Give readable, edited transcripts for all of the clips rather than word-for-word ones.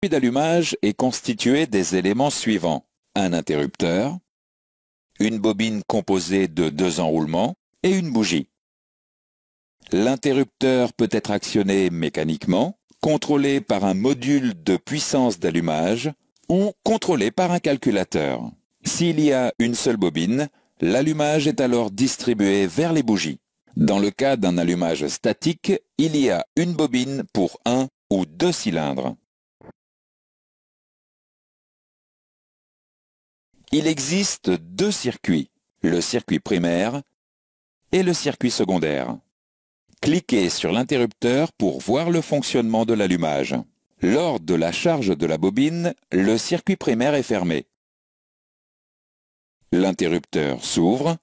circuit d'allumage est constitué des éléments suivants: un interrupteur, une bobine composée de 2 enroulements et une bougie. L'interrupteur peut être actionné mécaniquement, contrôlé par un module de puissance d'allumage ou contrôlé par un calculateur. S'il y a une seule bobine, l'allumage est alors distribué vers les bougies. Dans le cas d'un allumage statique, il y a une bobine pour 1 ou 2 cylindres. Il existe 2 circuits, le circuit primaire et le circuit secondaire. Cliquez sur l'interrupteur pour voir le fonctionnement de l'allumage. Lors de la charge de la bobine, le circuit primaire est fermé. L'interrupteur s'ouvre.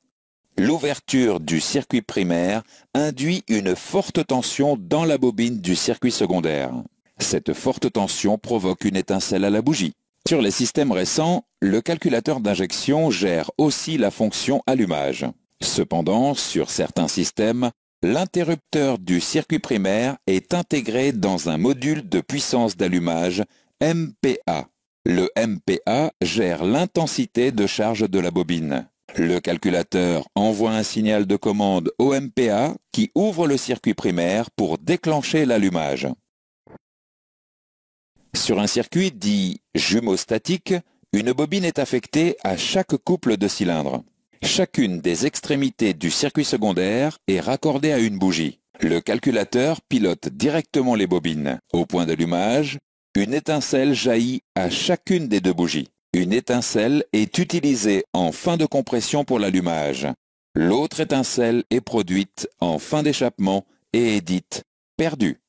L'ouverture du circuit primaire induit une forte tension dans la bobine du circuit secondaire. Cette forte tension provoque une étincelle à la bougie. Sur les systèmes récents, le calculateur d'injection gère aussi la fonction allumage. Cependant, sur certains systèmes, l'interrupteur du circuit primaire est intégré dans un module de puissance d'allumage MPA. Le MPA gère l'intensité de charge de la bobine. Le calculateur envoie un signal de commande au MPA qui ouvre le circuit primaire pour déclencher l'allumage. Sur un circuit dit jumeau-statique, une bobine est affectée à chaque couple de cylindres. Chacune des extrémités du circuit secondaire est raccordée à une bougie. Le calculateur pilote directement les bobines. Au point d'allumage, une étincelle jaillit à chacune des 2 bougies. Une étincelle est utilisée en fin de compression pour l'allumage. L'autre étincelle est produite en fin d'échappement et est dite perdue.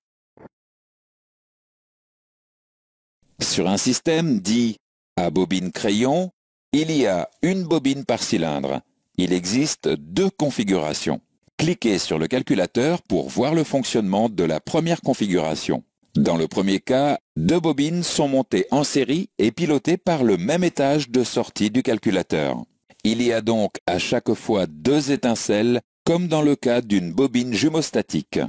Sur un système dit à bobine crayon, il y a une bobine par cylindre. Il existe 2 configurations. Cliquez sur le calculateur pour voir le fonctionnement de la première configuration. Dans le premier cas, 2 bobines sont montées en série et pilotées par le même étage de sortie du calculateur. Il y a donc à chaque fois 2 étincelles, comme dans le cas d'une bobine jumeau-statique.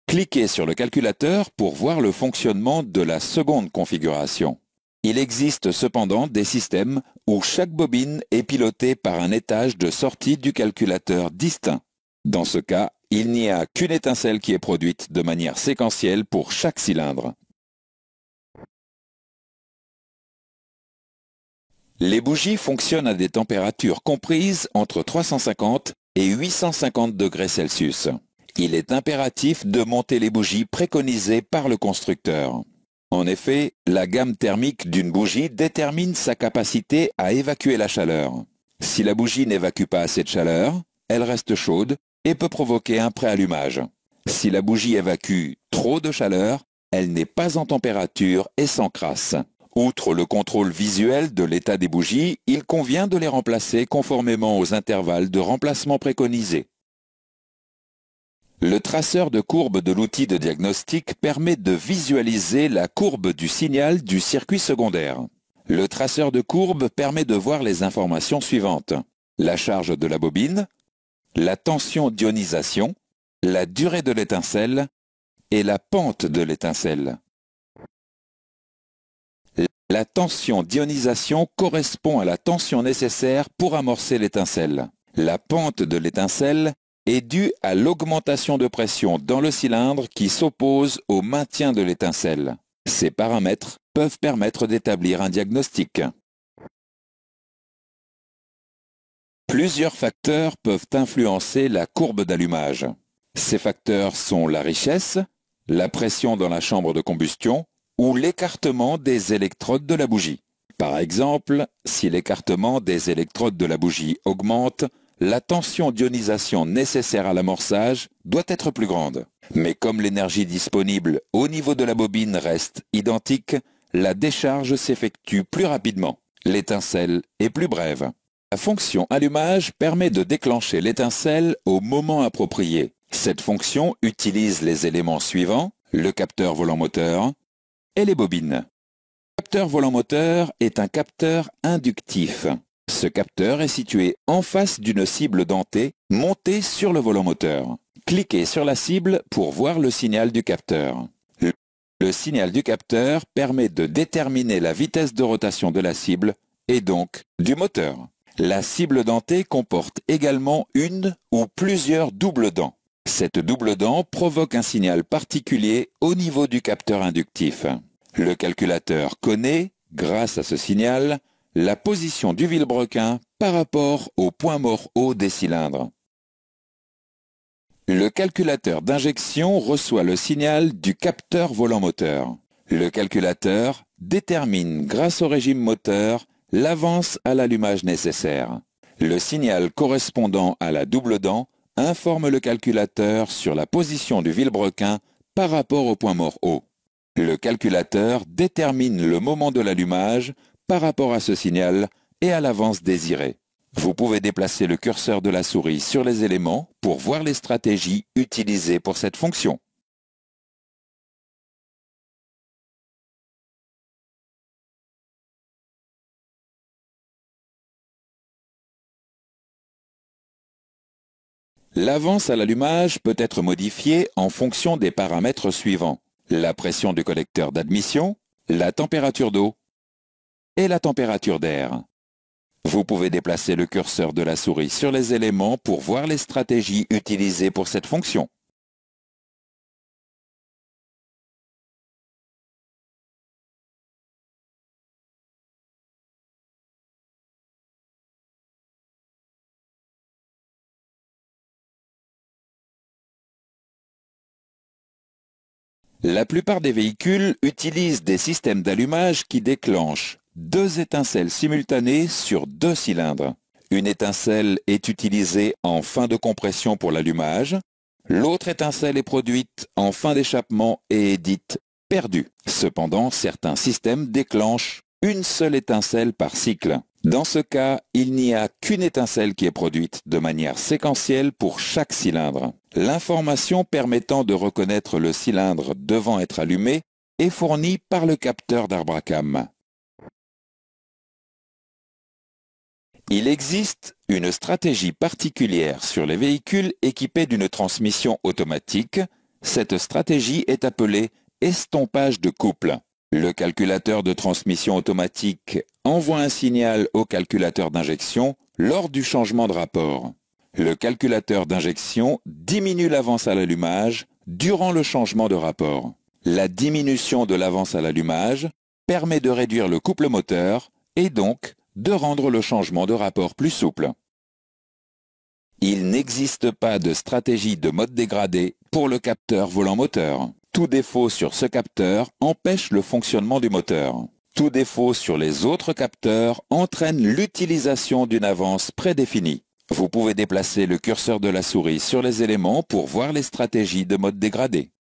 Cliquez sur le calculateur pour voir le fonctionnement de la seconde configuration. Il existe cependant des systèmes où chaque bobine est pilotée par un étage de sortie du calculateur distinct. Dans ce cas, il n'y a qu'une étincelle qui est produite de manière séquentielle pour chaque cylindre. Les bougies fonctionnent à des températures comprises entre 350 et 850 degrés Celsius. Il est impératif de monter les bougies préconisées par le constructeur. En effet, la gamme thermique d'une bougie détermine sa capacité à évacuer la chaleur. Si la bougie n'évacue pas assez de chaleur, elle reste chaude et peut provoquer un préallumage. Si la bougie évacue trop de chaleur, elle n'est pas en température et s'encrasse. Outre le contrôle visuel de l'état des bougies, il convient de les remplacer conformément aux intervalles de remplacement préconisés. Le traceur de courbe de l'outil de diagnostic permet de visualiser la courbe du signal du circuit secondaire. Le traceur de courbe permet de voir les informations suivantes: la charge de la bobine, la tension d'ionisation, la durée de l'étincelle et la pente de l'étincelle. La tension d'ionisation correspond à la tension nécessaire pour amorcer l'étincelle. La pente de l'étincelle est due à l'augmentation de pression dans le cylindre qui s'oppose au maintien de l'étincelle. Ces paramètres peuvent permettre d'établir un diagnostic. Plusieurs facteurs peuvent influencer la courbe d'allumage. Ces facteurs sont la richesse, la pression dans la chambre de combustion ou l'écartement des électrodes de la bougie. Par exemple, si l'écartement des électrodes de la bougie augmente, la tension d'ionisation nécessaire à l'amorçage doit être plus grande. Mais comme l'énergie disponible au niveau de la bobine reste identique, la décharge s'effectue plus rapidement. L'étincelle est plus brève. La fonction allumage permet de déclencher l'étincelle au moment approprié. Cette fonction utilise les éléments suivants: le capteur volant-moteur et les bobines. Le capteur volant-moteur est un capteur inductif. Ce capteur est situé en face d'une cible dentée montée sur le volant moteur. Cliquez sur la cible pour voir le signal du capteur. Le signal du capteur permet de déterminer la vitesse de rotation de la cible et donc du moteur. La cible dentée comporte également une ou plusieurs doubles dents. Cette double dent provoque un signal particulier au niveau du capteur inductif. Le calculateur connaît, grâce à ce signal, la position du vilebrequin par rapport au point mort haut des cylindres. Le calculateur d'injection reçoit le signal du capteur volant-moteur. Le calculateur détermine, grâce au régime moteur, l'avance à l'allumage nécessaire. Le signal correspondant à la double dent informe le calculateur sur la position du vilebrequin par rapport au point mort haut. Le calculateur détermine le moment de l'allumage par rapport à ce signal et à l'avance désirée. Vous pouvez déplacer le curseur de la souris sur les éléments pour voir les stratégies utilisées pour cette fonction. L'avance à l'allumage peut être modifiée en fonction des paramètres suivants: la pression du collecteur d'admission, la température d'eau et la température d'air. Vous pouvez déplacer le curseur de la souris sur les éléments pour voir les stratégies utilisées pour cette fonction. La plupart des véhicules utilisent des systèmes d'allumage qui déclenchent deux étincelles simultanées sur deux cylindres. Une étincelle est utilisée en fin de compression pour l'allumage, l'autre étincelle est produite en fin d'échappement et est dite perdue. Cependant, certains systèmes déclenchent une seule étincelle par cycle. Dans ce cas, il n'y a qu'une étincelle qui est produite de manière séquentielle pour chaque cylindre. L'information permettant de reconnaître le cylindre devant être allumé est fournie par le capteur d'Arbracam. Il existe une stratégie particulière sur les véhicules équipés d'une transmission automatique. Cette stratégie est appelée estompage de couple. Le calculateur de transmission automatique envoie un signal au calculateur d'injection lors du changement de rapport. Le calculateur d'injection diminue l'avance à l'allumage durant le changement de rapport. La diminution de l'avance à l'allumage permet de réduire le couple moteur et donc de rendre le changement de rapport plus souple. Il n'existe pas de stratégie de mode dégradé pour le capteur volant-moteur. Tout défaut sur ce capteur empêche le fonctionnement du moteur. Tout défaut sur les autres capteurs entraîne l'utilisation d'une avance prédéfinie. Vous pouvez déplacer le curseur de la souris sur les éléments pour voir les stratégies de mode dégradé.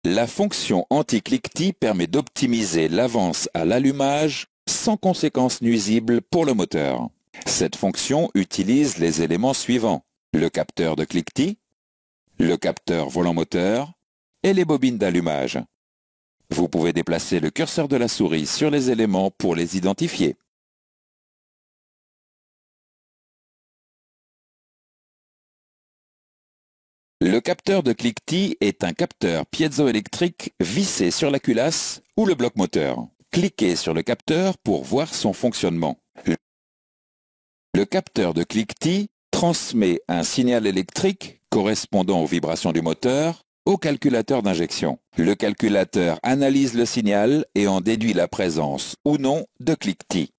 La fonction anti-cliquetis permet d'optimiser l'avance à l'allumage sans conséquences nuisibles pour le moteur. Cette fonction utilise les éléments suivants: le capteur de cliquetis, le capteur volant-moteur et les bobines d'allumage. Vous pouvez déplacer le curseur de la souris sur les éléments pour les identifier. Le capteur de cliquetis est un capteur piézoélectrique vissé sur la culasse ou le bloc moteur. Cliquez sur le capteur pour voir son fonctionnement. Le capteur de cliquetis transmet un signal électrique correspondant aux vibrations du moteur au calculateur d'injection. Le calculateur analyse le signal et en déduit la présence ou non de cliquetis.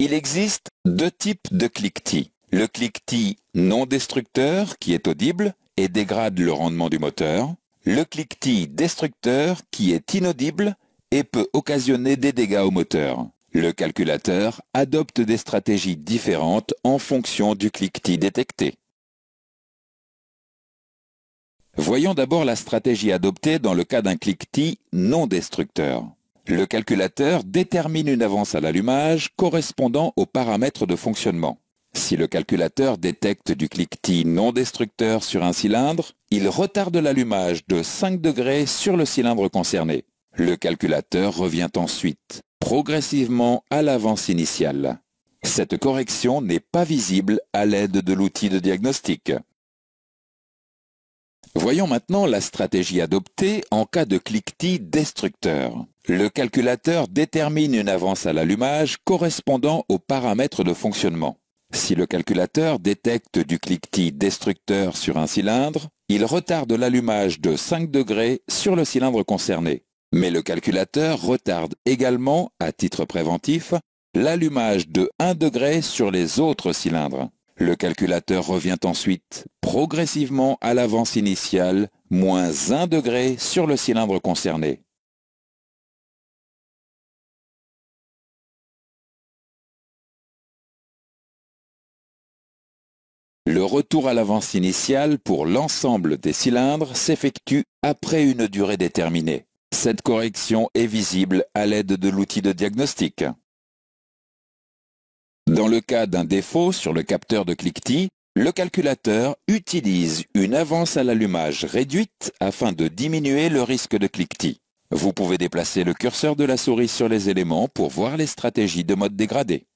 Il existe deux types de cliquetis. Le cliquetis non destructeur qui est audible et dégrade le rendement du moteur. Le cliquetis destructeur qui est inaudible et peut occasionner des dégâts au moteur. Le calculateur adopte des stratégies différentes en fonction du cliquetis détecté. Voyons d'abord la stratégie adoptée dans le cas d'un cliquetis non destructeur. Le calculateur détermine une avance à l'allumage correspondant aux paramètres de fonctionnement. Si le calculateur détecte du cliquetis non destructeur sur un cylindre, il retarde l'allumage de 5 degrés sur le cylindre concerné. Le calculateur revient ensuite progressivement à l'avance initiale. Cette correction n'est pas visible à l'aide de l'outil de diagnostic. Voyons maintenant la stratégie adoptée en cas de cliquetis destructeur. Le calculateur détermine une avance à l'allumage correspondant aux paramètres de fonctionnement. Si le calculateur détecte du cliquetis destructeur sur un cylindre, il retarde l'allumage de 5 degrés sur le cylindre concerné. Mais le calculateur retarde également, à titre préventif, l'allumage de 1 degré sur les autres cylindres. Le calculateur revient ensuite progressivement à l'avance initiale, moins 1 degré sur le cylindre concerné. Le retour à l'avance initiale pour l'ensemble des cylindres s'effectue après une durée déterminée. Cette correction est visible à l'aide de l'outil de diagnostic. Dans le cas d'un défaut sur le capteur de cliquetis, le calculateur utilise une avance à l'allumage réduite afin de diminuer le risque de cliquetis. Vous pouvez déplacer le curseur de la souris sur les éléments pour voir les stratégies de mode dégradé.